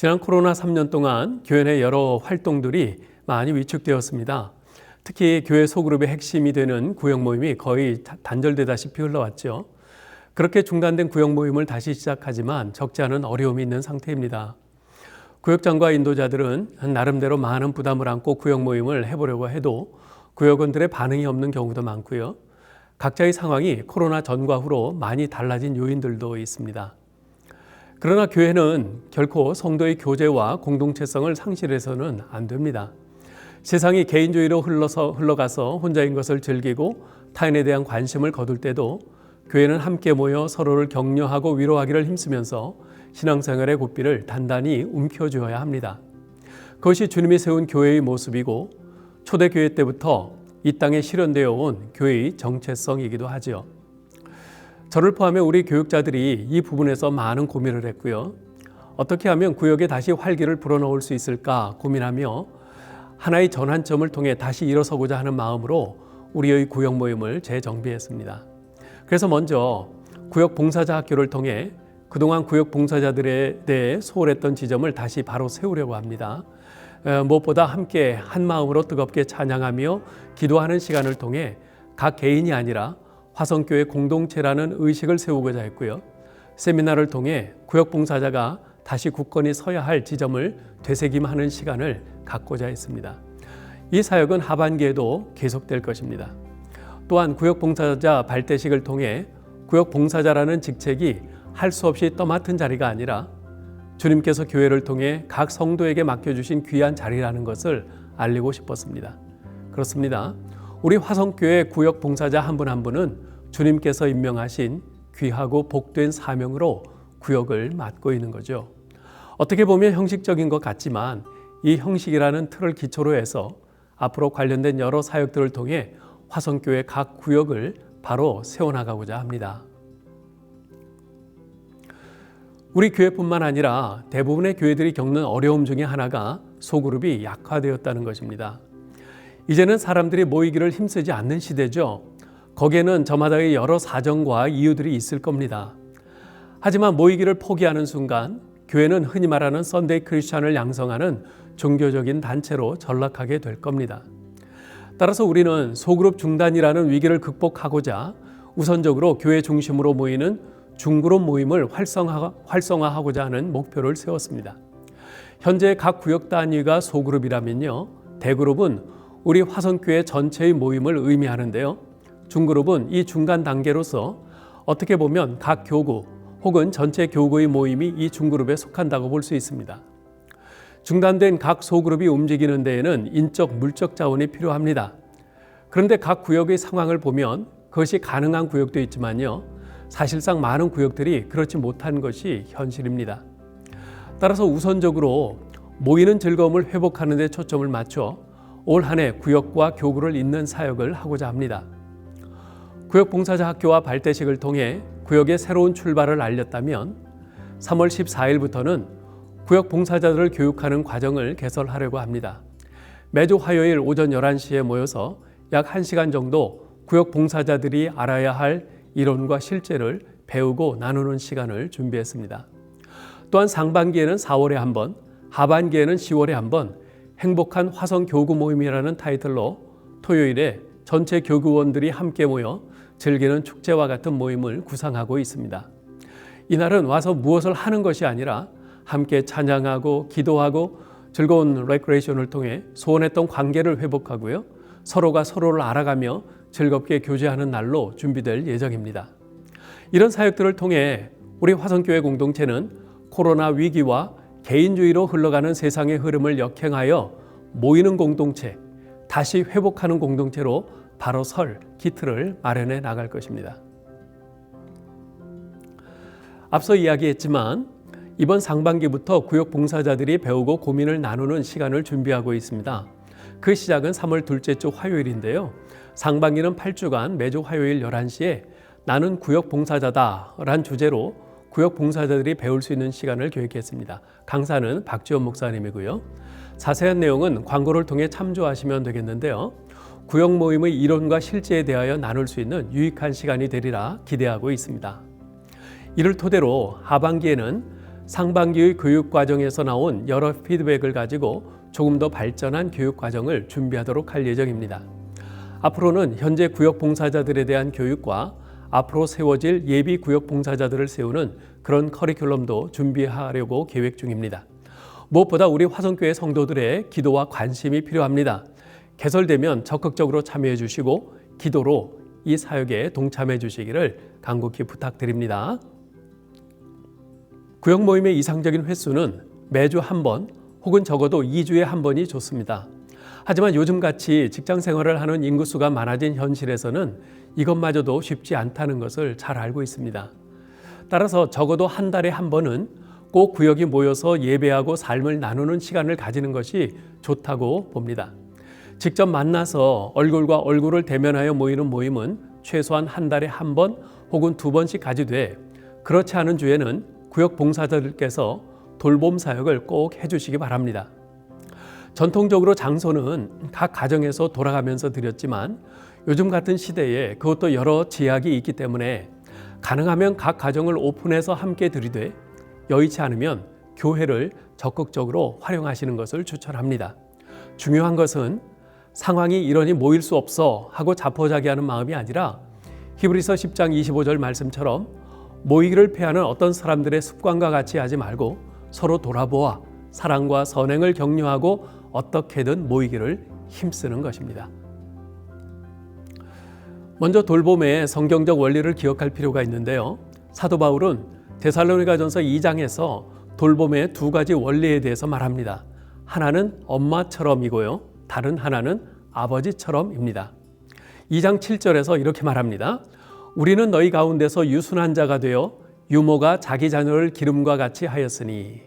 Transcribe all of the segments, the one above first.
지난 코로나 3년 동안 교회 내 여러 활동들이 많이 위축되었습니다. 특히 교회 소그룹의 핵심이 되는 구역 모임이 거의 단절되다시피 흘러왔죠. 그렇게 중단된 구역 모임을 다시 시작하지만 적지 않은 어려움이 있는 상태입니다. 구역장과 인도자들은 나름대로 많은 부담을 안고 구역 모임을 해보려고 해도 구역원들의 반응이 없는 경우도 많고요. 각자의 상황이 코로나 전과 후로 많이 달라진 요인들도 있습니다. 그러나 교회는 결코 성도의 교제와 공동체성을 상실해서는 안 됩니다. 세상이 개인주의로 흘러가서 혼자인 것을 즐기고 타인에 대한 관심을 거둘 때도 교회는 함께 모여 서로를 격려하고 위로하기를 힘쓰면서 신앙생활의 고삐를 단단히 움켜쥐어야 합니다. 그것이 주님이 세운 교회의 모습이고 초대교회 때부터 이 땅에 실현되어 온 교회의 정체성이기도 하죠. 저를 포함해 우리 교육자들이 이 부분에서 많은 고민을 했고요. 어떻게 하면 구역에 다시 활기를 불어넣을 수 있을까 고민하며 하나의 전환점을 통해 다시 일어서고자 하는 마음으로 우리의 구역 모임을 재정비했습니다. 그래서 먼저 구역 봉사자 학교를 통해 그동안 구역 봉사자들에 대해 소홀했던 지점을 다시 바로 세우려고 합니다. 무엇보다 함께 한 마음으로 뜨겁게 찬양하며 기도하는 시간을 통해 각 개인이 아니라 화성교회 공동체라는 의식을 세우고자 했고요. 세미나를 통해 구역 봉사자가 다시 굳건히 서야 할 지점을 되새김하는 시간을 갖고자 했습니다. 이 사역은 하반기에도 계속될 것입니다. 또한 구역 봉사자 발대식을 통해 구역 봉사자라는 직책이 할 수 없이 떠맡은 자리가 아니라 주님께서 교회를 통해 각 성도에게 맡겨주신 귀한 자리라는 것을 알리고 싶었습니다. 그렇습니다. 우리 화성교회 구역 봉사자 한 분 한 분은 주님께서 임명하신 귀하고 복된 사명으로 구역을 맡고 있는 거죠. 어떻게 보면 형식적인 것 같지만 이 형식이라는 틀을 기초로 해서 앞으로 관련된 여러 사역들을 통해 화성교회 각 구역을 바로 세워나가고자 합니다. 우리 교회뿐만 아니라 대부분의 교회들이 겪는 어려움 중에 하나가 소그룹이 약화되었다는 것입니다. 이제는 사람들이 모이기를 힘쓰지 않는 시대죠. 거기에는 저마다의 여러 사정과 이유들이 있을 겁니다. 하지만 모이기를 포기하는 순간 교회는 흔히 말하는 썬데이 크리스찬을 양성하는 종교적인 단체로 전락하게 될 겁니다. 따라서 우리는 소그룹 중단이라는 위기를 극복하고자 우선적으로 교회 중심으로 모이는 중그룹 모임을 활성화하고자 하는 목표를 세웠습니다. 현재 각 구역 단위가 소그룹이라면요, 대그룹은 우리 화성교회 전체의 모임을 의미하는데요, 중그룹은 이 중간 단계로서 어떻게 보면 각 교구 혹은 전체 교구의 모임이 이 중그룹에 속한다고 볼 수 있습니다. 중단된 각 소그룹이 움직이는 데에는 인적, 물적 자원이 필요합니다. 그런데 각 구역의 상황을 보면 그것이 가능한 구역도 있지만요, 사실상 많은 구역들이 그렇지 못한 것이 현실입니다. 따라서 우선적으로 모이는 즐거움을 회복하는 데 초점을 맞춰 올 한 해 구역과 교구를 잇는 사역을 하고자 합니다. 구역 봉사자 학교와 발대식을 통해 구역의 새로운 출발을 알렸다면 3월 14일부터는 구역 봉사자들을 교육하는 과정을 개설하려고 합니다. 매주 화요일 오전 11시에 모여서 약 1시간 정도 구역 봉사자들이 알아야 할 이론과 실제를 배우고 나누는 시간을 준비했습니다. 또한 상반기에는 4월에 한 번, 하반기에는 10월에 한 번 행복한 화성 교구 모임이라는 타이틀로 토요일에 전체 교구원들이 함께 모여 즐기는 축제와 같은 모임을 구상하고 있습니다. 이날은 와서 무엇을 하는 것이 아니라 함께 찬양하고 기도하고 즐거운 레크레이션을 통해 소원했던 관계를 회복하고요, 서로가 서로를 알아가며 즐겁게 교제하는 날로 준비될 예정입니다. 이런 사역들을 통해 우리 화성교회 공동체는 코로나 위기와 개인주의로 흘러가는 세상의 흐름을 역행하여 모이는 공동체, 다시 회복하는 공동체로 바로 설 기틀을 마련해 나갈 것입니다. 앞서 이야기했지만 이번 상반기부터 구역 봉사자들이 배우고 고민을 나누는 시간을 준비하고 있습니다. 그 시작은 3월 둘째 주 화요일인데요. 상반기는 8주간 매주 화요일 11시에 나는 구역 봉사자다라는 주제로 구역 봉사자들이 배울 수 있는 시간을 계획했습니다. 강사는 박지원 목사님이고요. 자세한 내용은 광고를 통해 참조하시면 되겠는데요. 구역 모임의 이론과 실제에 대하여 나눌 수 있는 유익한 시간이 되리라 기대하고 있습니다. 이를 토대로 하반기에는 상반기의 교육 과정에서 나온 여러 피드백을 가지고 조금 더 발전한 교육 과정을 준비하도록 할 예정입니다. 앞으로는 현재 구역 봉사자들에 대한 교육과 앞으로 세워질 예비 구역 봉사자들을 세우는 그런 커리큘럼도 준비하려고 계획 중입니다. 무엇보다 우리 화성교회 성도들의 기도와 관심이 필요합니다. 개설되면 적극적으로 참여해 주시고 기도로 이 사역에 동참해 주시기를 간곡히 부탁드립니다. 구역 모임의 이상적인 횟수는 매주 한 번 혹은 적어도 2주에 한 번이 좋습니다. 하지만 요즘같이 직장 생활을 하는 인구수가 많아진 현실에서는 이것마저도 쉽지 않다는 것을 잘 알고 있습니다. 따라서 적어도 한 달에 한 번은 꼭 구역이 모여서 예배하고 삶을 나누는 시간을 가지는 것이 좋다고 봅니다. 직접 만나서 얼굴과 얼굴을 대면하여 모이는 모임은 최소한 한 달에 한 번 혹은 두 번씩 가지되 그렇지 않은 주에는 구역 봉사자들께서 돌봄 사역을 꼭 해주시기 바랍니다. 전통적으로 장소는 각 가정에서 돌아가면서 드렸지만 요즘 같은 시대에 그것도 여러 제약이 있기 때문에 가능하면 각 가정을 오픈해서 함께 드리되 여의치 않으면 교회를 적극적으로 활용하시는 것을 추천합니다. 중요한 것은 상황이 이러니 모일 수 없어 하고 자포자기하는 마음이 아니라 히브리서 10장 25절 말씀처럼 모이기를 패하는 어떤 사람들의 습관과 같이 하지 말고 서로 돌아보아 사랑과 선행을 격려하고 어떻게든 모이기를 힘쓰는 것입니다. 먼저 돌봄의 성경적 원리를 기억할 필요가 있는데요. 사도 바울은 데살로니가전서 2장에서 돌봄의 두 가지 원리에 대해서 말합니다. 하나는 엄마처럼이고요. 다른 하나는 아버지처럼입니다. 2장 7절에서 이렇게 말합니다. 우리는 너희 가운데서 유순한 자가 되어 유모가 자기 자녀를 기름과 같이 하였으니.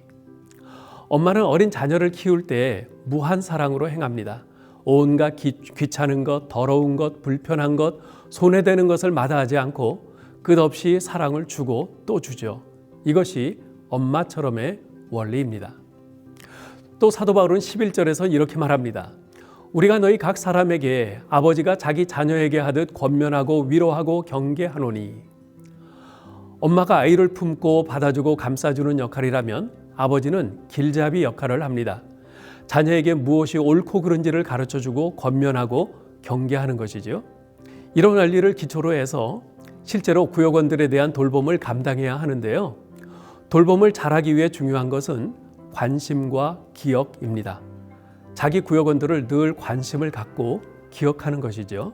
엄마는 어린 자녀를 키울 때 무한 사랑으로 행합니다. 온갖 귀찮은 것, 더러운 것, 불편한 것, 손해되는 것을 마다하지 않고 끝없이 사랑을 주고 또 주죠. 이것이 엄마처럼의 원리입니다. 또 사도 바울은 11절에서 이렇게 말합니다. 우리가 너희 각 사람에게 아버지가 자기 자녀에게 하듯 권면하고 위로하고 경계하노니. 엄마가 아이를 품고 받아주고 감싸주는 역할이라면 아버지는 길잡이 역할을 합니다. 자녀에게 무엇이 옳고 그른지를 가르쳐주고 권면하고 경계하는 것이죠. 이런 원리를 기초로 해서 실제로 구역원들에 대한 돌봄을 감당해야 하는데요. 돌봄을 잘하기 위해 중요한 것은 관심과 기억입니다. 자기 구역원들을 늘 관심을 갖고 기억하는 것이죠.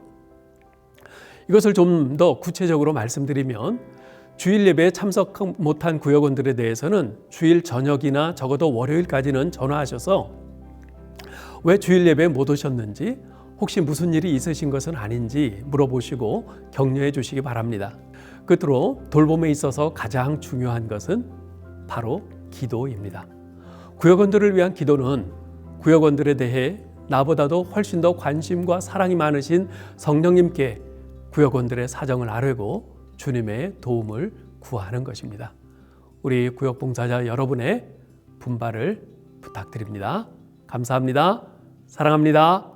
이것을 좀 더 구체적으로 말씀드리면 주일 예배에 참석 못한 구역원들에 대해서는 주일 저녁이나 적어도 월요일까지는 전화하셔서 왜 주일 예배에 못 오셨는지 혹시 무슨 일이 있으신 것은 아닌지 물어보시고 격려해 주시기 바랍니다. 끝으로 돌봄에 있어서 가장 중요한 것은 바로 기도입니다. 구역원들을 위한 기도는 구역원들에 대해 나보다도 훨씬 더 관심과 사랑이 많으신 성령님께 구역원들의 사정을 아뢰고 주님의 도움을 구하는 것입니다. 우리 구역봉사자 여러분의 분발을 부탁드립니다. 감사합니다. 사랑합니다.